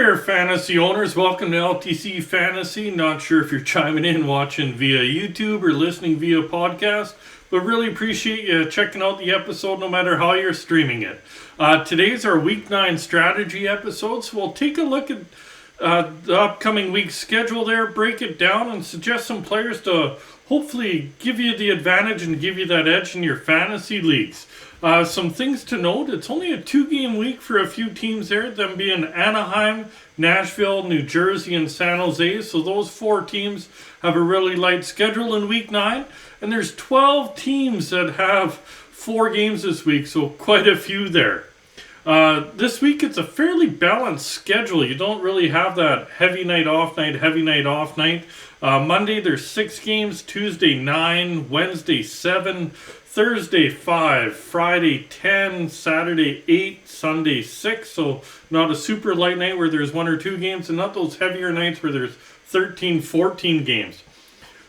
there, fantasy owners. Welcome to LTC Fantasy. Not sure if you're chiming in watching via YouTube or listening via podcast, but really appreciate you checking out the episode no matter how you're streaming it. Today's our Week 9 strategy episode, so we'll take a look at the upcoming week's schedule there, break it down, and suggest some players to hopefully give you the advantage and give you that edge in your fantasy leagues. Some things to note, it's only a 2-game week for a few teams there, them being Anaheim, Nashville, New Jersey, and San Jose. So those 4 teams have a really light schedule in Week 9. And there's 12 teams that have 4 games this week, so quite a few there. This week it's a fairly balanced schedule. You don't really have that heavy night, off night. Monday there's 6 games, Tuesday 9, Wednesday 7, Thursday 5, Friday 10, Saturday 8, Sunday 6. So not a super light night where there's 1 or 2 games, and not those heavier nights where there's 13, 14 games.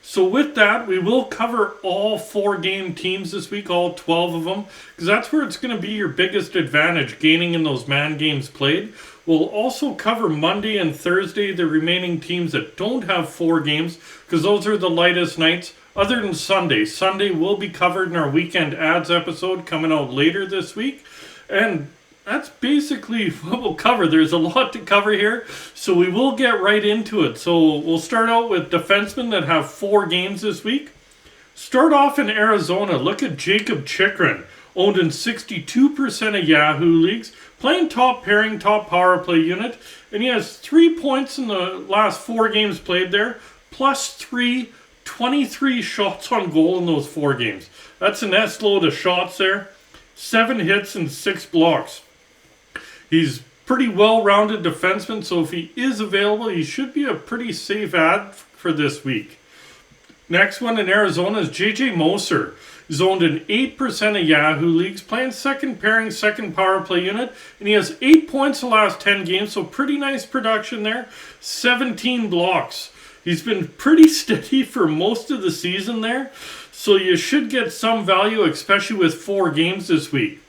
So with that, we will cover all 4-game teams this week, all 12 of them, because that's where it's going to be your biggest advantage, gaining in those man games played. We'll also cover Monday and Thursday, the remaining teams that don't have 4 games, because those are the lightest nights, other than Sunday. Sunday will be covered in our weekend ads episode coming out later this week, and that's basically what we'll cover. There's a lot to cover here, so we will get right into it. So we'll start out with defensemen that have 4 games this week. Start off in Arizona. Look at Jakob Chychrun, owned in 62% of Yahoo leagues, playing top pairing, top power play unit, and he has 3 points in the last 4 games played there, plus 23 shots on goal in those 4 games. That's an S-load of shots there. 7 hits and 6 blocks. He's pretty well-rounded defenseman, so if he is available, he should be a pretty safe ad for this week. Next one in Arizona is J.J. Moser. He's owned in 8% of Yahoo leagues, playing second pairing, second power play unit, and he has 8 points the last 10 games, so pretty nice production there. 17 blocks. He's been pretty steady for most of the season there, so you should get some value, especially with 4 games this week.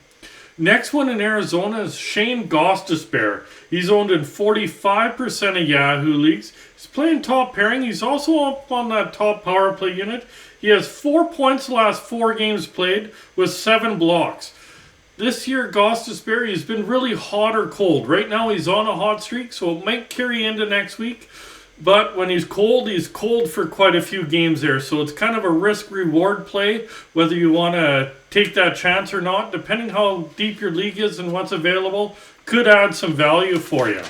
Next one in Arizona is Shane Gostisbehere. He's owned in 45% of Yahoo leagues. He's playing top pairing. He's also up on that top power play unit. He has 4 points the last 4 games played with 7 blocks. This year, Gostisbehere, he's been really hot or cold. Right now, he's on a hot streak, so it might carry into next week. But when he's cold for quite a few games there. So it's kind of a risk-reward play, whether you want to take that chance or not, depending how deep your league is and what's available, could add some value for you.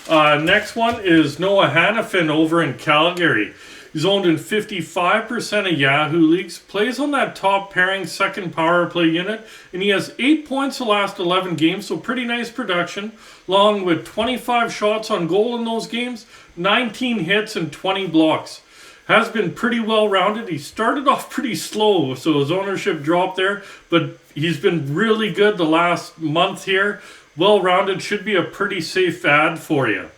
Next one is Noah Hannafin over in Calgary. He's owned in 55% of Yahoo leagues, plays on that top pairing second power play unit, and he has 8 points the last 11 games, so pretty nice production, along with 25 shots on goal in those games, 19 hits, and 20 blocks. Has been pretty well-rounded. He started off pretty slow, so his ownership dropped there, but he's been really good the last month here. Well-rounded, should be a pretty safe ad for you.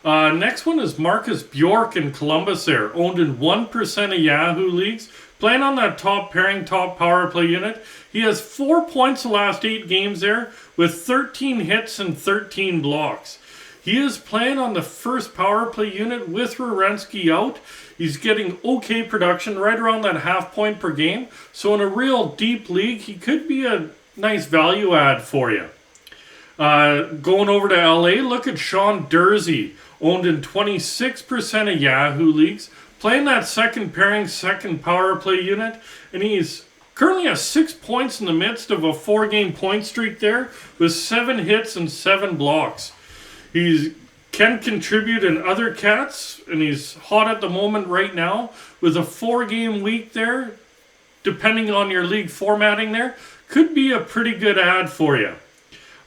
Next one is Marcus Bjork in Columbus there, owned in 1% of Yahoo leagues, playing on that top pairing, top power play unit. He has 4 points the last 8 games there with 13 hits and 13 blocks. He is playing on the first power play unit with Werenski out. He's getting okay production, right around that half point per game. So in a real deep league, he could be a nice value add for you. Going over to LA, look at Sean Durzi, owned in 26% of Yahoo leagues, playing that second pairing, second power play unit, and he's currently has 6 points in the midst of a 4-game point streak there, with 7 hits and 7 blocks. He can contribute in other cats, and he's hot at the moment right now, with a 4-game week there, depending on your league formatting there, could be a pretty good ad for you.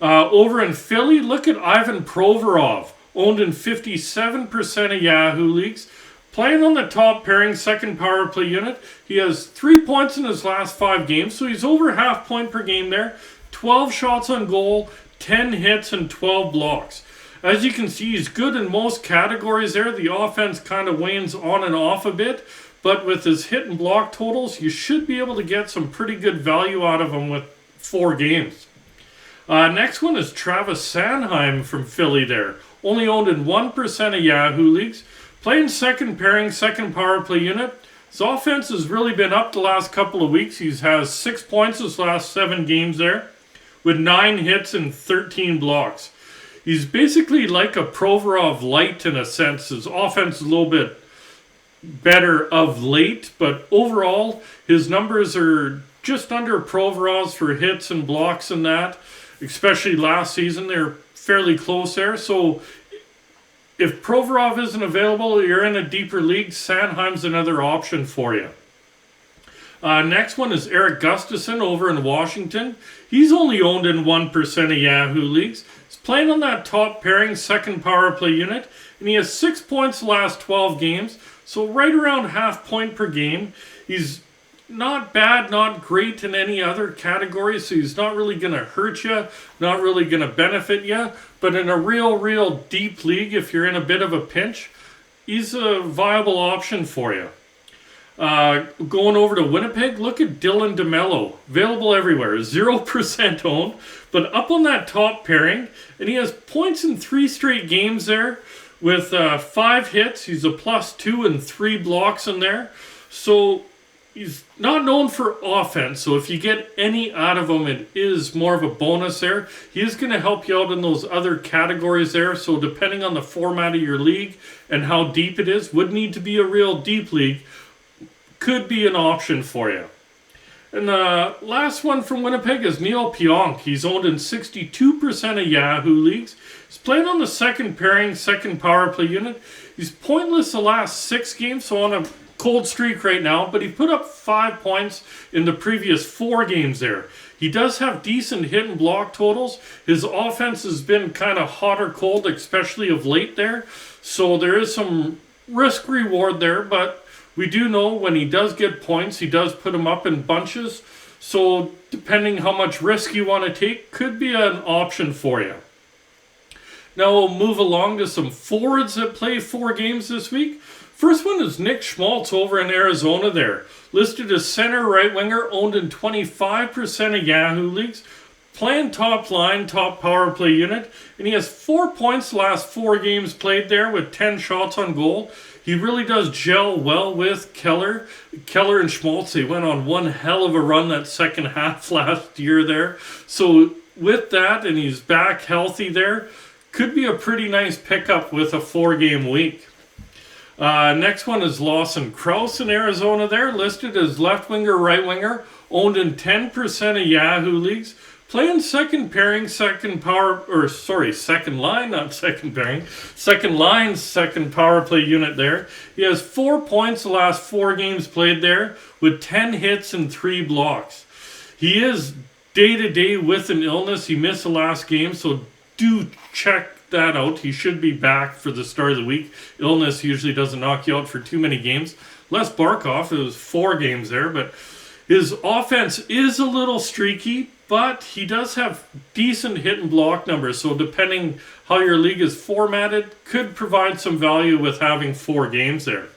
Over in Philly, look at Ivan Provorov, owned in 57% of Yahoo leagues, playing on the top pairing second power play unit. He has 3 points in his last 5 games, so he's over half point per game there. 12 shots on goal, 10 hits, and 12 blocks. As you can see, he's good in most categories there. The offense kind of wanes on and off a bit, but with his hit and block totals, you should be able to get some pretty good value out of him with 4 games. Next one is Travis Sanheim from Philly there. Only owned in 1% of Yahoo leagues. Playing second pairing, second power play unit. His offense has really been up the last couple of weeks. He has 6 points his last 7 games there, with 9 hits and 13 blocks. He's basically like a Provorov light in a sense. His offense is a little bit better of late, but overall his numbers are just under Provorov's for hits and blocks and that. Especially last season, they're fairly close there. So if Provorov isn't available, you're in a deeper league, Sanheim's another option for you. Next one is Eric Gustafson over in Washington. He's only owned in 1% of Yahoo leagues. He's playing on that top pairing, second power play unit, and he has 6 points the last 12 games, so right around half point per game. He's not bad, not great in any other category, so he's not really going to hurt you, not really going to benefit you, but in a real deep league, if you're in a bit of a pinch, he's a viable option for you. Going over to Winnipeg, look at Dylan DeMello. Available everywhere. 0% owned, but up on that top pairing. And he has points in 3 straight games there with 5 hits. He's a +2 and 3 blocks in there. So he's not known for offense. So if you get any out of him, it is more of a bonus there. He is going to help you out in those other categories there. So depending on the format of your league and how deep it is, would need to be a real deep league. Could be an option for you. And the last one from Winnipeg is Neil Pionk. He's owned in 62% of Yahoo leagues. He's playing on the second pairing, second power play unit. He's pointless the last 6 games, so on a cold streak right now, but he put up 5 points in the previous 4 games there. He does have decent hit and block totals. His offense has been kind of hot or cold, especially of late there. So there is some risk reward there, but we do know when he does get points, he does put them up in bunches. So depending how much risk you want to take, could be an option for you. Now we'll move along to some forwards that play 4 games this week. First one is Nick Schmaltz over in Arizona there. Listed as center right winger, owned in 25% of Yahoo leagues. Playing top line, top power play unit. And he has 4 points the last 4 games played there with 10 shots on goal. He really does gel well with Keller. Keller and Schmaltz, they went on one hell of a run that second half last year there. So with that, and he's back healthy there, could be a pretty nice pickup with a 4-game week. Next one is Lawson Krause in Arizona there, listed as left winger, right winger, owned in 10% of Yahoo leagues. Playing second pairing, second line, not second pairing. Second line, second power play unit there. He has 4 points the last 4 games played there with 10 hits and 3 blocks. He is day-to-day with an illness. He missed the last game, so do check that out. He should be back for the start of the week. Illness usually doesn't knock you out for too many games. Les Barkov, it was 4 games there, but his offense is a little streaky, but he does have decent hit and block numbers, so depending how your league is formatted, could provide some value with having 4 games there.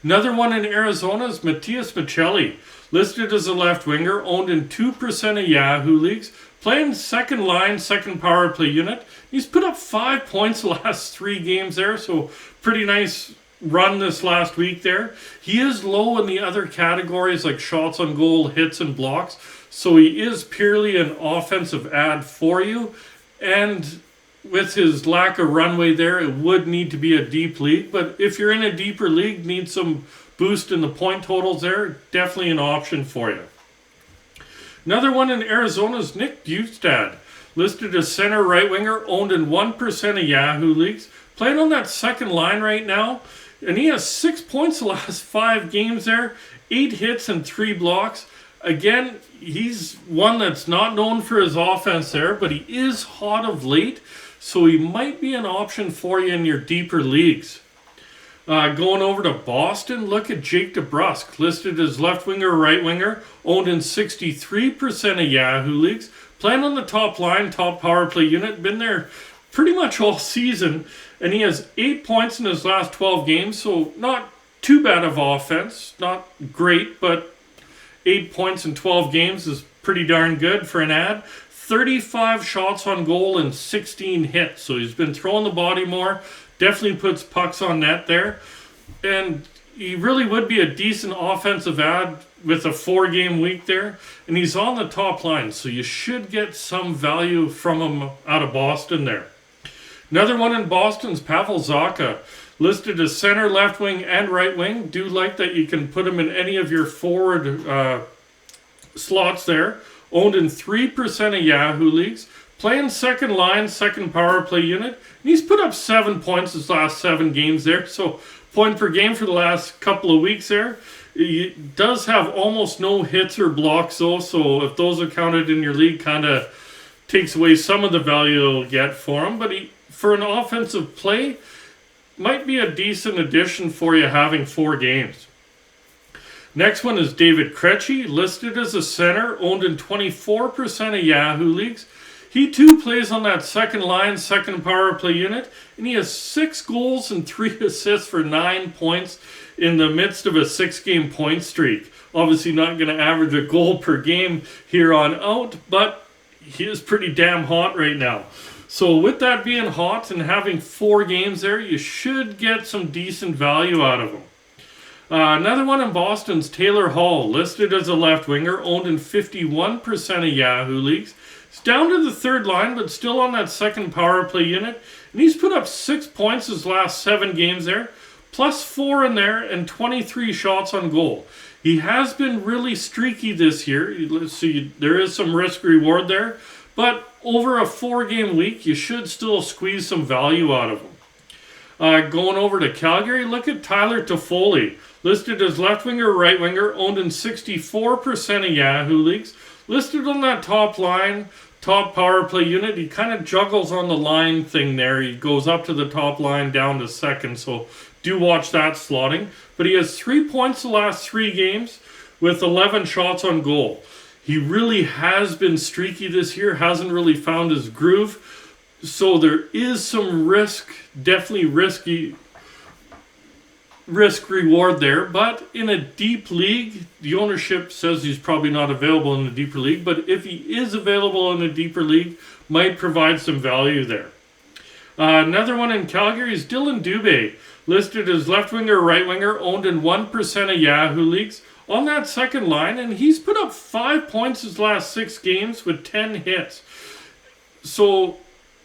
Another one in Arizona is Matias Michelli, listed as a left winger, owned in 2% of Yahoo leagues, playing second line, second power play unit. He's put up 5 points the last 3 games there, so pretty nice run this last week there. He is low in the other categories like shots on goal, hits, and blocks. So he is purely an offensive ad for you. And with his lack of runway there, it would need to be a deep league. But if you're in a deeper league, need some boost in the point totals there, definitely an option for you. Another one in Arizona is Nick Bjugstad, listed as center right winger, owned in 1% of Yahoo leagues. Playing on that second line right now. And he has 6 points the last 5 games there, 8 hits and 3 blocks. Again, he's one that's not known for his offense there, but he is hot of late, so he might be an option for you in your deeper leagues. Going over to Boston, look at Jake DeBrusk, listed as left winger, right winger, owned in 63% of Yahoo leagues. Playing on the top line, top power play unit, been there pretty much all season, and he has 8 points in his last 12 games, so not too bad of offense, not great, but 8 points in 12 games is pretty darn good for an ad. 35 shots on goal and 16 hits. So he's been throwing the body more. Definitely puts pucks on net there. And he really would be a decent offensive ad with a 4-game week there. And he's on the top line, so you should get some value from him out of Boston there. Another one in Boston's Pavel Zacha, listed as center, left wing, and right wing. Do like that you can put him in any of your forward slots there. Owned in 3% of Yahoo leagues. Playing second line, second power play unit. And he's put up 7 points his last 7 games there. So point per game for the last couple of weeks there. He does have almost no hits or blocks though. So if those are counted in your league, kind of takes away some of the value you'll get for him. But for an offensive play, might be a decent addition for you having 4 games. Next one is David Krejci, listed as a center, owned in 24% of Yahoo leagues. He too plays on that second line, second power play unit, and he has 6 goals and 3 assists for 9 points in the midst of a 6-game point streak. Obviously not going to average a goal per game here on out, but he is pretty damn hot right now. So with that being hot and having 4 games there, you should get some decent value out of him. Another one in Boston's Taylor Hall, listed as a left winger, owned in 51% of Yahoo leagues. He's down to the third line, but still on that second power play unit. And he's put up 6 points his last 7 games there, plus 4 in there, and 23 shots on goal. He has been really streaky this year. Let's see, there is some risk reward there. But over a 4-game week, you should still squeeze some value out of him. Going over to Calgary, look at Tyler Toffoli, listed as left winger, right winger, owned in 64% of Yahoo leagues. Listed on that top line, top power play unit. He kind of juggles on the line thing there. He goes up to the top line, down to second, so do watch that slotting. But he has 3 points the last 3 games with 11 shots on goal. He really has been streaky this year, hasn't really found his groove. So there is some risk, definitely risk reward there. But in a deep league, the ownership says he's probably not available in a deeper league. But if he is available in a deeper league, might provide some value there. Another one in Calgary is Dylan Dubé, listed as left winger, right winger, owned in 1% of Yahoo leagues. On that second line, and he's put up 5 points his last 6 games with 10 hits. So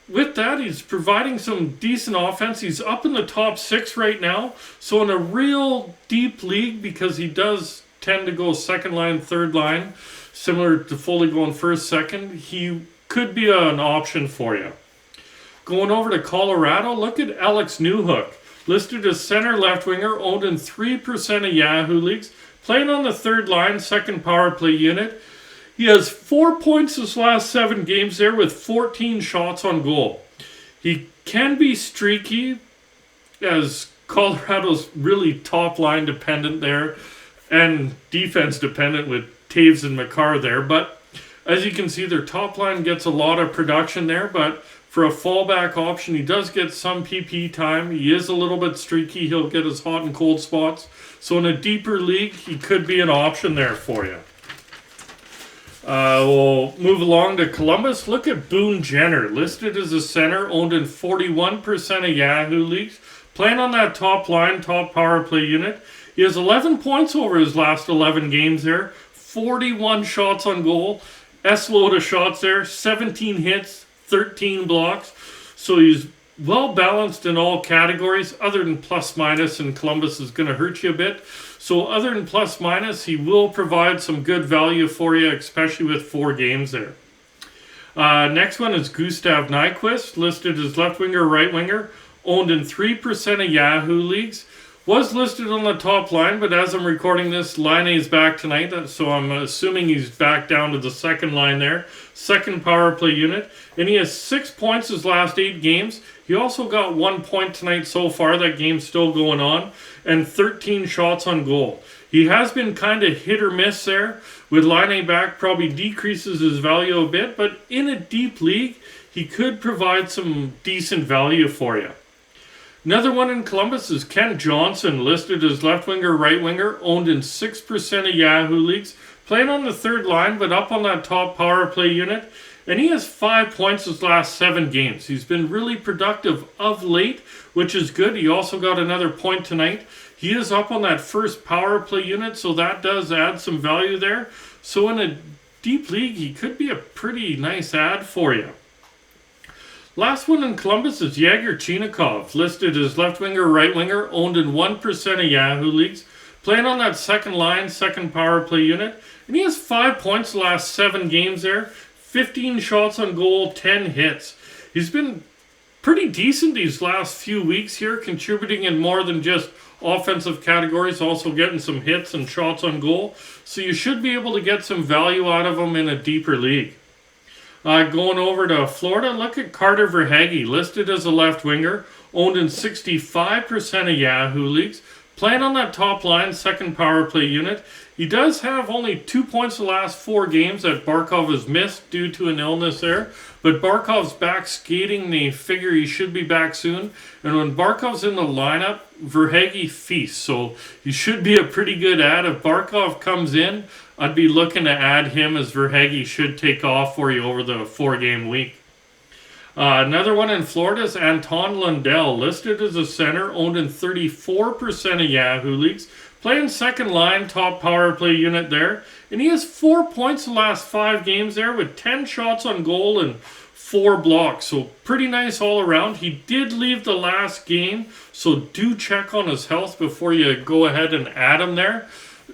with that, he's providing some decent offense. He's up in the top 6 right now. So in a real deep league, because he does tend to go second line, third line, similar to Foley going first, second, he could be an option for you. Going over to Colorado, look at Alex Newhook, listed as center left winger, owned in 3% of Yahoo leagues. Playing on the third line, second power play unit. He has 4 points his last 7 games there with 14 shots on goal. He can be streaky, as Colorado's really top line dependent there and defense dependent with Taves and Makar there. But as you can see, their top line gets a lot of production there. But for a fallback option, he does get some PP time. He is a little bit streaky. He'll get his hot and cold spots. So in a deeper league, he could be an option there for you. We'll move along to Columbus. Look at Boone Jenner, listed as a center, owned in 41% of Yahoo leagues. Playing on that top line, top power play unit. He has 11 points over his last 11 games there. 41 shots on goal. S-load of shots there. 17 hits, 13 blocks. So he's well balanced in all categories, other than plus minus, and Columbus is going to hurt you a bit. So other than plus minus, he will provide some good value for you, especially with 4 games there. Next one is Gustav Nyquist, listed as left winger, right winger, owned in 3% of Yahoo leagues. Was listed on the top line, but as I'm recording this, Line is back tonight, so I'm assuming he's back down to the second line there. Second power play unit. And he has 6 points his last 8 games. He also got 1 point tonight so far. That game's still going on. And 13 shots on goal. He has been kind of hit or miss there. With Line back, probably decreases his value a bit. But in a deep league, he could provide some decent value for you. Another one in Columbus is Kent Johnson, listed as left winger, right winger, owned in 6% of Yahoo leagues. Playing on the third line, but up on that top power play unit. And he has 5 points his last 7 games. He's been really productive of late, which is good. He also got another point tonight. He is up on that first power play unit, so that does add some value there. So in a deep league, he could be a pretty nice add for you. Last one in Columbus is Jakob Chychrun, listed as left winger, right winger, owned in 1% of Yahoo leagues, playing on that second line, second power play unit. And he has 5 points the last 7 games there, 15 shots on goal, 10 hits. He's been pretty decent these last few weeks here, contributing in more than just offensive categories, also getting some hits and shots on goal. So you should be able to get some value out of him in a deeper league. Going over to Florida, look at Carter Verhaeghe, listed as a left winger, owned in 65% of Yahoo leagues, playing on that top line, second power play unit. He does have only 2 points the last 4 games that Barkov has missed due to an illness there. But Barkov's back skating. They figure he should be back soon. And when Barkov's in the lineup, Verhaeghe feasts. So he should be a pretty good add. If Barkov comes in, I'd be looking to add him, as Verhaeghe should take off for you over the 4-game week. Another one in Florida is Anton Lundell, listed as a center, owned in 34% of Yahoo leagues, playing second line, top power play unit there. And he has 4 points the last 5 games there, with 10 shots on goal and 4 blocks. So pretty nice all around. He did leave the last game, so do check on his health before you go ahead and add him there.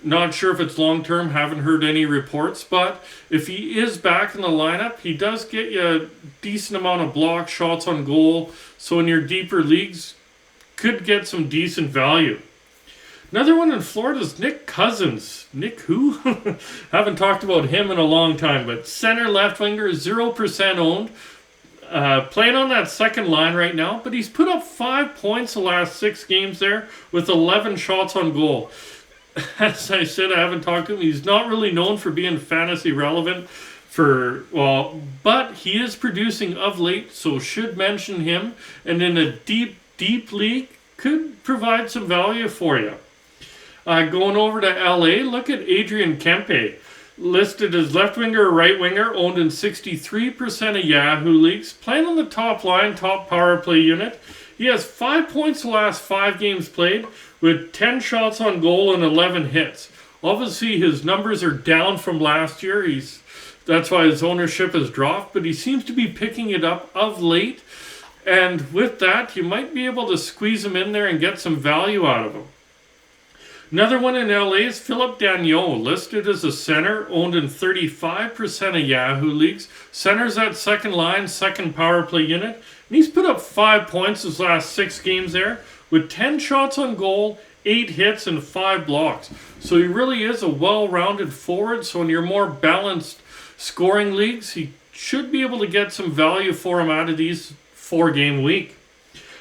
Not sure if it's long-term, haven't heard any reports, but if he is back in the lineup, he does get you a decent amount of block shots on goal, so in your deeper leagues, could get some decent value. Another one in Florida is Nick Cousins. Nick who? Haven't talked about him in a long time, but center left winger, 0% owned. Playing on that second line right now, but he's put up 5 points the last 6 games there with 11 shots on goal. As I said, I haven't talked to him. He's not really known for being fantasy relevant but he is producing of late, so should mention him. And in a deep league, could provide some value for you. Going over to LA, look at Adrian Kempe, listed as left winger or right winger, owned in 63% of Yahoo leagues, playing on the top line, top power play unit. He has 5 points the last 5 games played, with 10 shots on goal and 11 hits. Obviously, his numbers are down from last year. That's why his ownership has dropped, but he seems to be picking it up of late. And with that, you might be able to squeeze him in there and get some value out of him. Another one in LA is Philip Danault, listed as a center, owned in 35% of Yahoo leagues. Center's that second line, second power play unit. And he's put up 5 points his last 6 games there, with 10 shots on goal, 8 hits, and 5 blocks. So he really is a well-rounded forward. So in your more balanced scoring leagues, he should be able to get some value for him out of these 4-game week.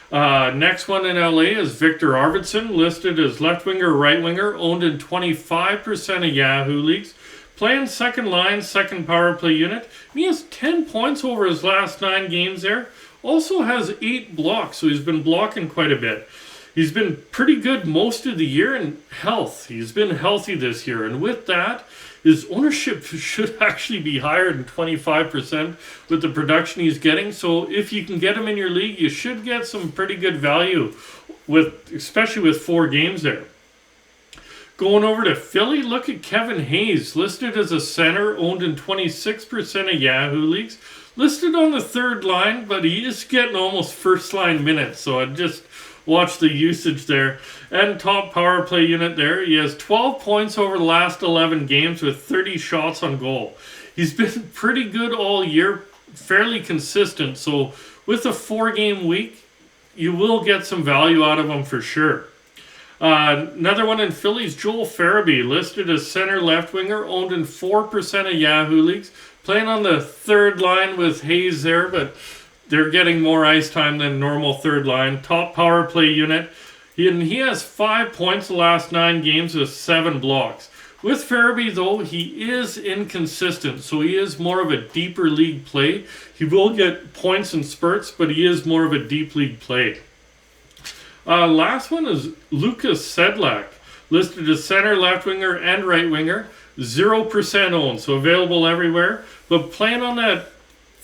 Next one in LA is Victor Arvidsson, listed as left winger, right winger, owned in 25% of Yahoo leagues, playing second line, second power play unit. And he has 10 points over his last 9 games there. Also has 8 blocks, so he's been blocking quite a bit. He's been pretty good most of the year in health. He's been healthy this year, and with that, his ownership should actually be higher than 25% with the production he's getting. So if you can get him in your league, you should get some pretty good value, especially with 4 games there. Going over to Philly, look at Kevin Hayes, listed as a center, owned in 26% of Yahoo leagues. Listed on the third line, but he is getting almost first line minutes, so I'd just watch the usage there. And top power play unit there. He has 12 points over the last 11 games with 30 shots on goal. He's been pretty good all year, fairly consistent, so with a 4-game week, you will get some value out of him for sure. Another one in Philly is Joel Farabee, listed as center left winger, owned in 4% of Yahoo leagues, playing on the third line with Hayes there, but they're getting more ice time than normal third line. Top power play unit. He has 5 points the last 9 games with 7 blocks. With Farabee, though, he is inconsistent, so he is more of a deeper league play. He will get points and spurts, but he is more of a deep league play. Last one is Lucas Sedlak, listed as center, left winger, and right winger. 0% owned, so available everywhere. But playing on that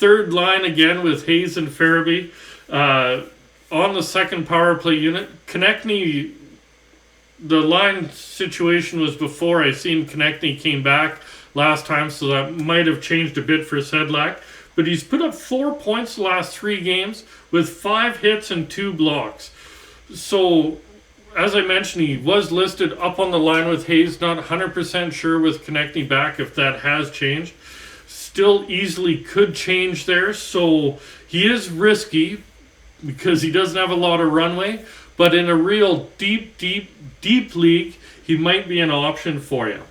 third line again with Hayes and Farabee on the second power play unit. Konechny, the line situation was before I seen Konechny came back last time, so that might have changed a bit for Sedlak. But he's put up 4 points the last 3 games with 5 hits and 2 blocks. So, as I mentioned, he was listed up on the line with Hayes. Not 100% sure with Konechny back if that has changed. Still easily could change there. So, he is risky because he doesn't have a lot of runway. But in a real deep league, he might be an option for you.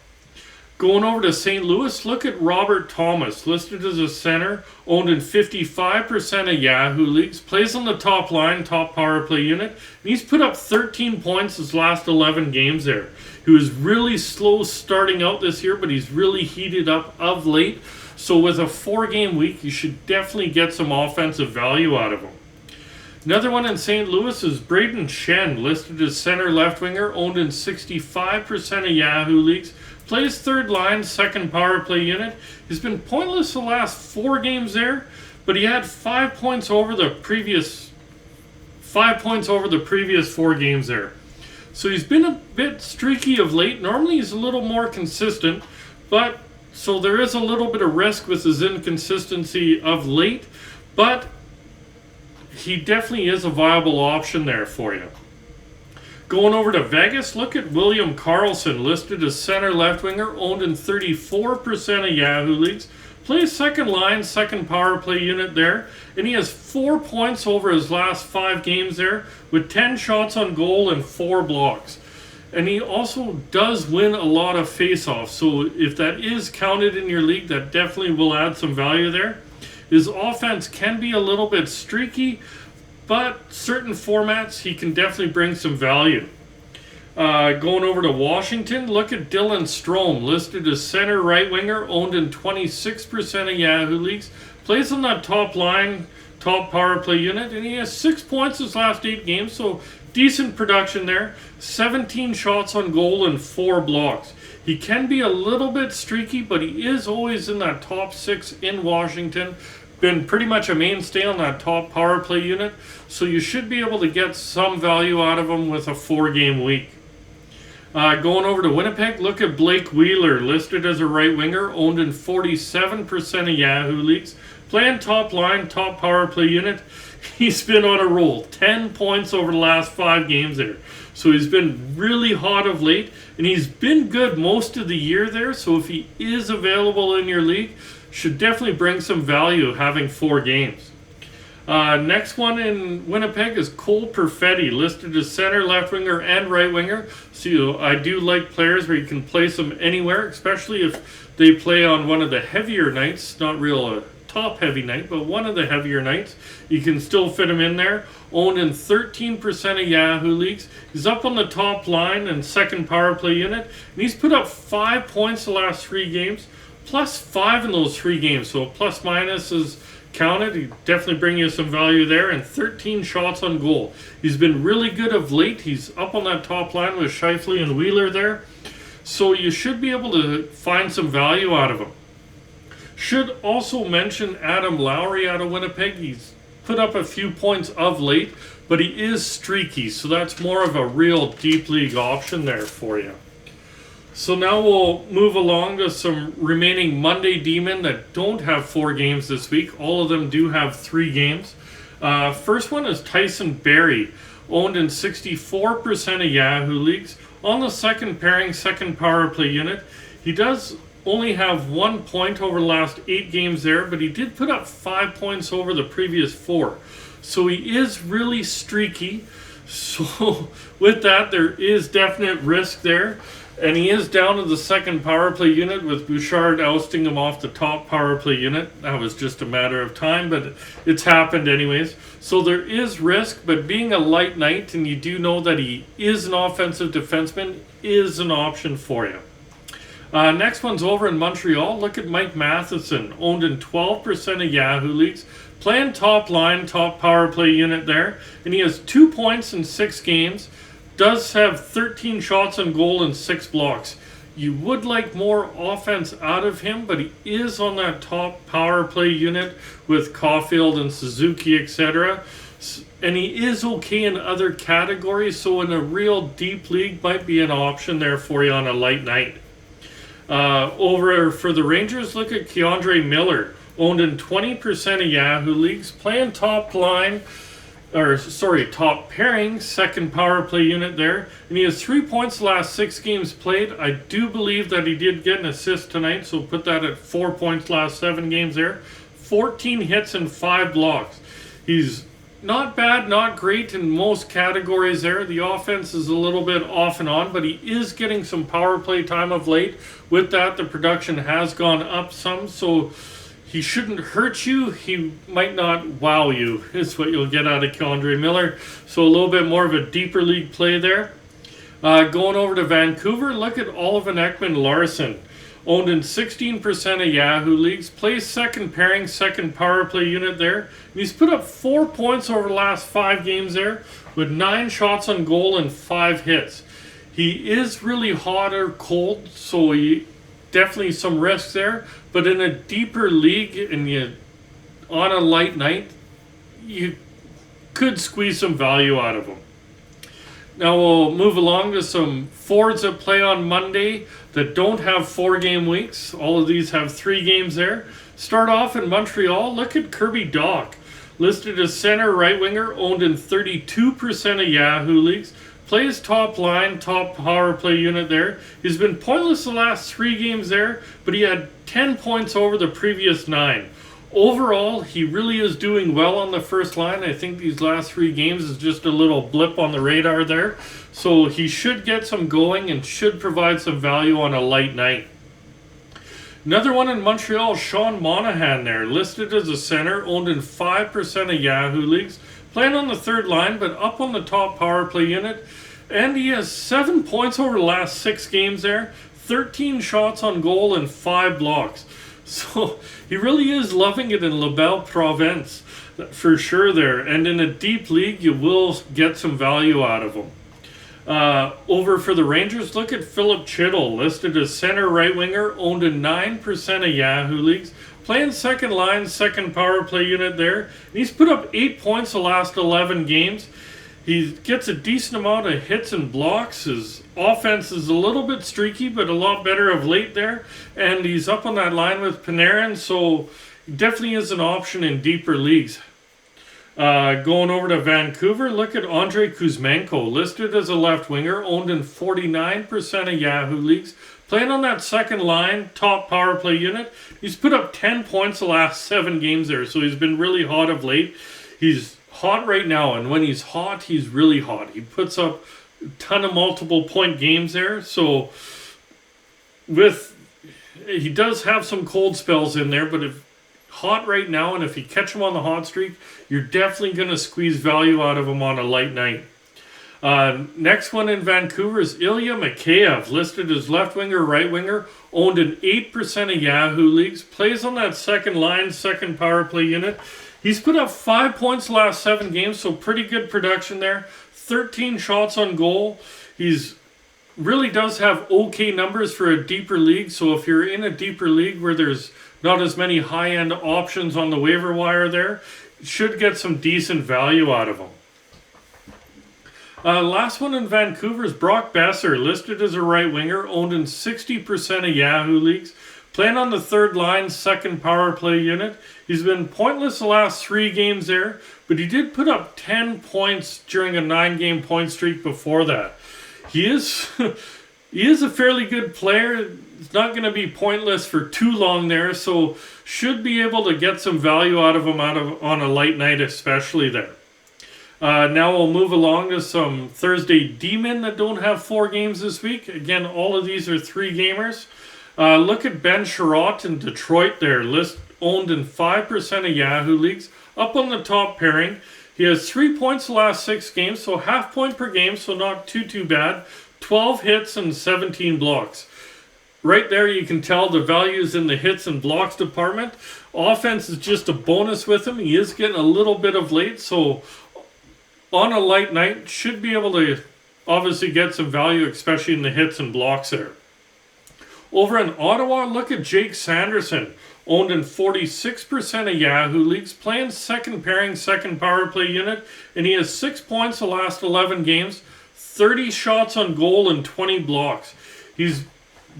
Going over to St. Louis, look at Robert Thomas, listed as a center, owned in 55% of Yahoo leagues, plays on the top line, top power play unit, and he's put up 13 points his last 11 games there. He was really slow starting out this year, but he's really heated up of late. So with a 4-game week, you should definitely get some offensive value out of him. Another one in St. Louis is Braden Shen, listed as center left winger, owned in 65% of Yahoo leagues. Plays third line, second power play unit. He's been pointless the last 4 games there, but he had 5 points over the previous 4 games there. So he's been a bit streaky of late. Normally he's a little more consistent, but so there is a little bit of risk with his inconsistency of late, but he definitely is a viable option there for you. Going over to Vegas, look at William Karlsson, listed as center left winger, owned in 34% of Yahoo leagues. Plays second line, second power play unit there, and he has 4 points over his last 5 games there, with 10 shots on goal and 4 blocks. And he also does win a lot of face-offs, so if that is counted in your league, that definitely will add some value there. His offense can be a little bit streaky, but certain formats, he can definitely bring some value. Going over to Washington, look at Dylan Strome, listed as center right winger, owned in 26% of Yahoo leagues. Plays on that top line, top power play unit, and he has 6 points his last 8 games, so decent production there. 17 shots on goal and 4 blocks. He can be a little bit streaky, but he is always in that top 6 in Washington. Been pretty much a mainstay on that top power play unit, so you should be able to get some value out of him with a 4-game week. Going over to Winnipeg, look at Blake Wheeler, listed as a right winger, owned in 47% of Yahoo leagues. Playing top line, top power play unit. He's been on a roll. 10 points over the last 5 games there. So he's been really hot of late, and he's been good most of the year there, so if he is available in your league, should definitely bring some value having 4 games. Next one in Winnipeg is Cole Perfetti, listed as center, left winger, and right winger. So I do like players where you can place them anywhere, especially if they play on one of the heavier nights. Not real a top heavy night, but one of the heavier nights. You can still fit him in there. Owned in 13% of Yahoo leagues. He's up on the top line and second power play unit. And he's put up 5 points the last 3 games. Plus 5 in those 3 games, so plus minus is counted. He definitely bring you some value there, and 13 shots on goal. He's been really good of late. He's up on that top line with Scheifele and Wheeler there, so you should be able to find some value out of him. Should also mention Adam Lowry out of Winnipeg. He's put up a few points of late, but he is streaky, so that's more of a real deep league option there for you. So now we'll move along to some remaining Monday Demon that don't have 4 games this week. All of them do have 3 games. First one is Tyson Barrie, owned in 64% of Yahoo leagues. On the second pairing, second power play unit. He does only have 1 point over the last 8 games there, but he did put up 5 points over the previous 4. So he is really streaky. So with that, there is definite risk there. And he is down to the second power play unit with Bouchard ousting him off the top power play unit. That was just a matter of time, but it's happened anyways. So there is risk, but being a light night and you do know that he is an offensive defenseman is an option for you. Next one's over in Montreal. Look at Mike Matheson, owned in 12% of Yahoo leagues. Playing top line, top power play unit there. And he has 2 points in 6 games. Does have 13 shots on goal and 6 blocks. You would like more offense out of him, but he is on that top power play unit with Caulfield and Suzuki, etc. And he is okay in other categories, so in a real deep league might be an option there for you on a light night. Over for the Rangers, look at Keandre Miller, owned in 20% of Yahoo leagues, playing top pairing, second power play unit there, and he has 3 points the last 6 games played. I do believe that he did get an assist tonight, so put that at 4 points last 7 games there. 14 hits and 5 blocks. He's not bad, not great in most categories there. The offense is a little bit off and on, but he is getting some power play time of late. With that, the production has gone up some, so he shouldn't hurt you. He might not wow you, is what you'll get out of Keandre Miller. So a little bit more of a deeper league play there. Going over to Vancouver, look at Oliver Ekman-Larsson. Owned in 16% of Yahoo leagues. Plays second pairing, second power play unit there. And he's put up 4 points over the last 5 games there with 9 shots on goal and 5 hits. He is really hot or cold, so definitely some risks there. But in a deeper league and on a light night, you could squeeze some value out of him. Now we'll move along to some forwards that play on Monday that don't have 4-game weeks. All of these have 3 games there. Start off in Montreal. Look at Kirby Dach, listed as center right winger, owned in 32% of Yahoo leagues. Plays top line, top power play unit there. He's been pointless the last 3 games there, but he had 10 points over the previous 9. Overall, he really is doing well on the first line. I think these last 3 games is just a little blip on the radar there. So he should get some going and should provide some value on a light night. Another one in Montreal, Sean Monahan there, listed as a center, owned in 5% of Yahoo leagues. Playing on the third line, but up on the top power play unit. And he has 7 points over the last 6 games there. 13 shots on goal and 5 blocks. So he really is loving it in La Belle Province for sure there. And in a deep league, you will get some value out of him. Over for the Rangers, look at Philip Chittle, listed as center right winger, owned in 9% of Yahoo leagues. Playing second line, second power play unit there. And he's put up 8 points the last 11 games. He gets a decent amount of hits and blocks. His offense is a little bit streaky, but a lot better of late there. And he's up on that line with Panarin, so he definitely is an option in deeper leagues. Going over to Vancouver, look at Andrei Kuzmenko, listed as a left winger, owned in 49% of Yahoo leagues. Playing on that second line, top power play unit. He's put up 10 points the last 7 games there, so he's been really hot of late. He's hot right now, and when he's hot, he's really hot. He puts up a ton of multiple point games there, so he does have some cold spells in there, but if hot right now, and if you catch him on the hot streak, you're definitely going to squeeze value out of him on a light night. Next one in Vancouver is Ilya Mikheyev, listed as left winger, right winger, owned in 8% of Yahoo leagues, plays on that second line, second power play unit. He's put up 5 points the last 7 games, so pretty good production there. 13 shots on goal. He's really does have okay numbers for a deeper league, so if you're in a deeper league where there's not as many high-end options on the waiver wire there, you should get some decent value out of him. Last one in Vancouver is Brock Besser, listed as a right winger, owned in 60% of Yahoo leagues. Playing on the third line, second power play unit. He's been pointless the last 3 games there, but he did put up 10 points during a 9-game point streak before that. He is a fairly good player. He's not going to be pointless for too long there, so should be able to get some value out of him on a light night, especially there. Now we'll move along to some Thursday D-men that don't have 4 games this week. Again, all of these are 3 gamers. Look at Ben Chiarot in Detroit there, owned in 5% of Yahoo leagues, up on the top pairing. He has 3 points the last 6 games, so half point per game, so not too bad. 12 hits and 17 blocks. Right there you can tell the values in the hits and blocks department. Offense is just a bonus with him. He is getting a little bit of late, so on a light night, should be able to obviously get some value, especially in the hits and blocks there. Over in Ottawa, look at Jake Sanderson, owned in 46% of Yahoo leagues, playing second pairing, second power play unit, and he has 6 points the last 11 games, 30 shots on goal and 20 blocks. He's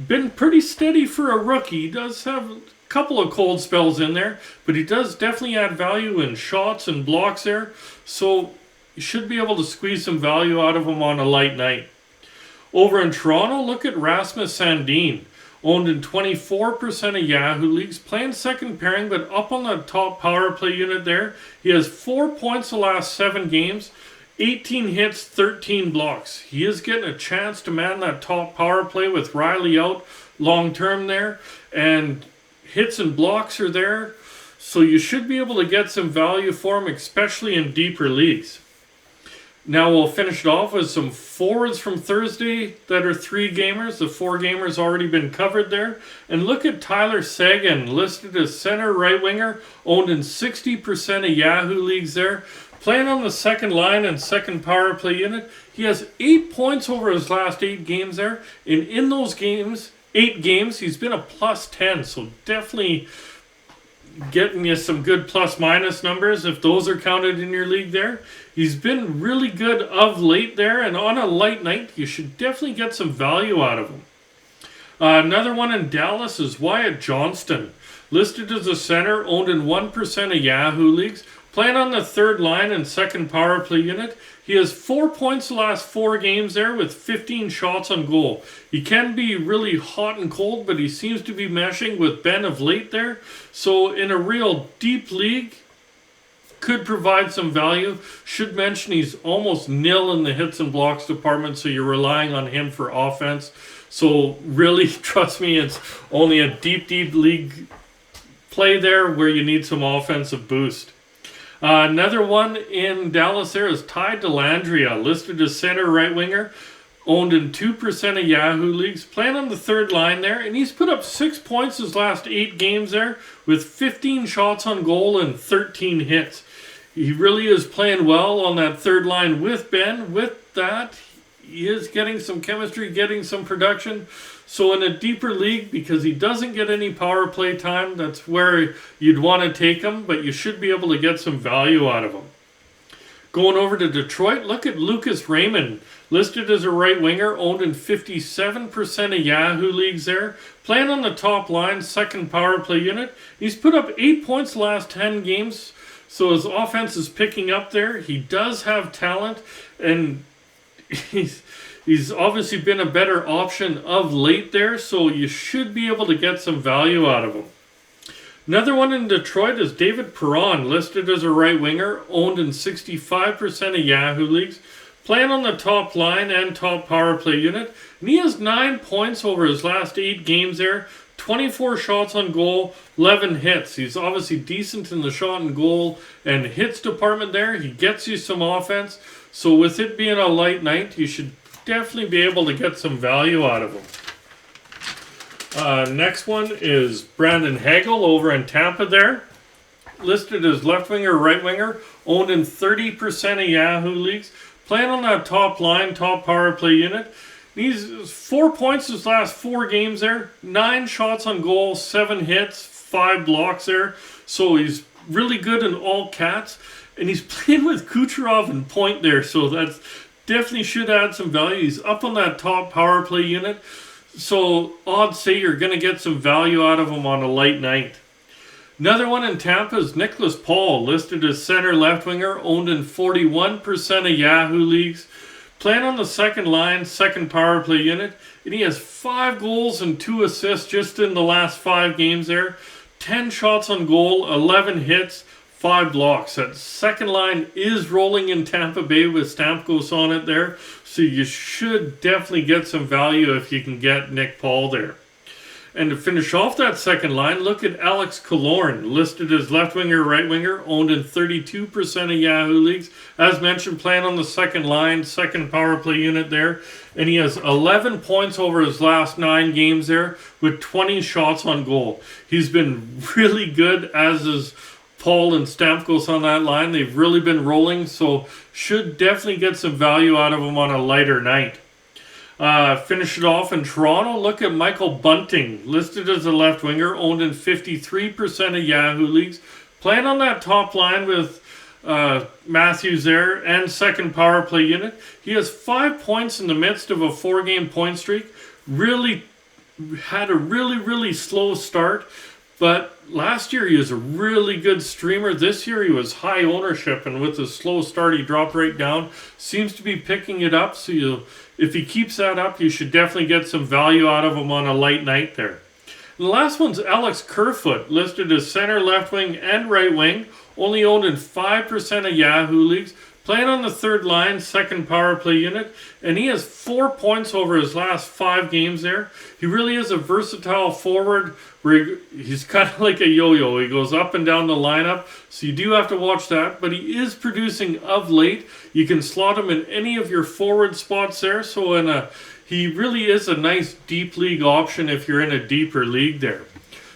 been pretty steady for a rookie. He does have a couple of cold spells in there, but he does definitely add value in shots and blocks there, so you should be able to squeeze some value out of him on a light night. Over in Toronto, look at Rasmus Sandin, owned in 24% of Yahoo leagues, playing second pairing, but up on the top power play unit there. He has 4 points the last 7 games, 18 hits, 13 blocks. He is getting a chance to man that top power play with Riley out long term there, and hits and blocks are there, so you should be able to get some value for him, especially in deeper leagues. Now we'll finish it off with some forwards from Thursday that are 3 gamers. The 4 gamers already been covered there. And look at Tyler Seguin, listed as center right winger, owned in 60% of Yahoo leagues there. Playing on the second line and second power play unit. He has 8 points over his last 8 games there. And in those games, 8 games, he's been a plus 10. So definitely getting you some good plus minus numbers if those are counted in your league there. He's been really good of late there, and on a light night you should definitely get some value out of him. Another one in Dallas is Wyatt Johnston, listed as a center, owned in 1% of Yahoo leagues, playing on the third line and second power play unit. He has 4 points the last 4 games there with 15 shots on goal. He can be really hot and cold, but he seems to be meshing with Ben of late there. So in a real deep league, could provide some value. Should mention he's almost nil in the hits and blocks department, so you're relying on him for offense. So really, trust me, it's only a deep league play there where you need some offensive boost. Another one in Dallas there is Ty Dellandrea, listed as center right winger, owned in 2% of Yahoo leagues, playing on the third line there, and he's put up 6 points his last 8 games there with 15 shots on goal and 13 hits. He really is playing well on that third line with Ben. With that, he is getting some chemistry, getting some production. So in a deeper league, because he doesn't get any power play time, that's where you'd want to take him, but you should be able to get some value out of him. Going over to Detroit, look at Lucas Raymond, listed as a right winger, owned in 57% of Yahoo leagues there. Playing on the top line, second power play unit. He's put up 8 points the last 10 games, so his offense is picking up there. He does have talent, and he's obviously been a better option of late there, so you should be able to get some value out of him. Another one in Detroit is David Perron, listed as a right winger, owned in 65% of Yahoo leagues, playing on the top line and top power play unit. And he has 9 points over his last 8 games there, 24 shots on goal, 11 hits. He's obviously decent in the shot and goal and hits department there. He gets you some offense. So with it being a light night, you should definitely be able to get some value out of him. Next one is Brandon Hagel over in Tampa there, listed as left winger, right winger, owned in 30% of Yahoo leagues, playing on that top line, top power play unit. He's 4 points his last 4 games there, 9 shots on goal, 7 hits, 5 blocks there. So he's really good in all cats, and he's playing with Kucherov and point there, so that's definitely should add some value. He's up on that top power play unit. So odds say you're going to get some value out of him on a light night. Another one in Tampa is Nicholas Paul, listed as center left winger, owned in 41% of Yahoo leagues, playing on the second line, second power play unit, and he has 5 goals and 2 assists just in the last 5 games there, 10 shots on goal, 11 hits, 5 blocks. That second line is rolling in Tampa Bay with Stamkos on it there. So you should definitely get some value if you can get Nick Paul there. And to finish off that second line, look at Alex Killorn, listed as left winger, right winger, owned in 32% of Yahoo leagues. As mentioned, playing on the second line, second power play unit there. And he has 11 points over his last 9 games there with 20 shots on goal. He's been really good, as is Paul and Stamkos on that line. They've really been rolling, so should definitely get some value out of them on a lighter night. Finish it off in Toronto. Look at Michael Bunting, listed as a left winger, owned in 53% of Yahoo leagues. Playing on that top line with Matthews there and second power play unit. He has 5 points in the midst of a 4-game point streak. Really had a really slow start. But last year he was a really good streamer. This year he was high ownership, and with a slow start he dropped right down. Seems to be picking it up, so if he keeps that up, you should definitely get some value out of him on a light night there. And the last one's Alex Kerfoot, listed as center, left wing, and right wing. Only owned in 5% of Yahoo leagues. Playing on the third line, second power play unit, and he has 4 points over his last 5 games there. He really is a versatile forward where he's kind of like a yo-yo. He goes up and down the lineup, so you do have to watch that, but he is producing of late. You can slot him in any of your forward spots there, so he really is a nice deep league option if you're in a deeper league there.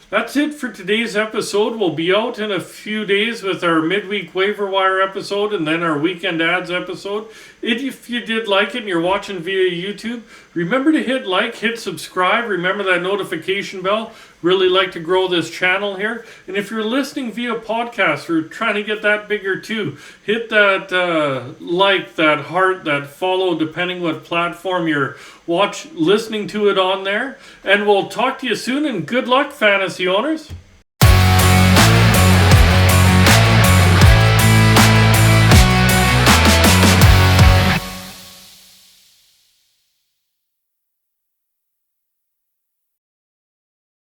That's it for today's episode. We'll be out in a few days with our midweek waiver wire episode and then our weekend ads episode. If you did like it and you're watching via YouTube, remember to hit like, hit subscribe. Remember that notification bell. Really like to grow this channel here. And if you're listening via podcast, we're trying to get that bigger too. Hit that like, that heart, that follow, depending what platform you're listening to it on there. And we'll talk to you soon, and good luck, fantasy owners.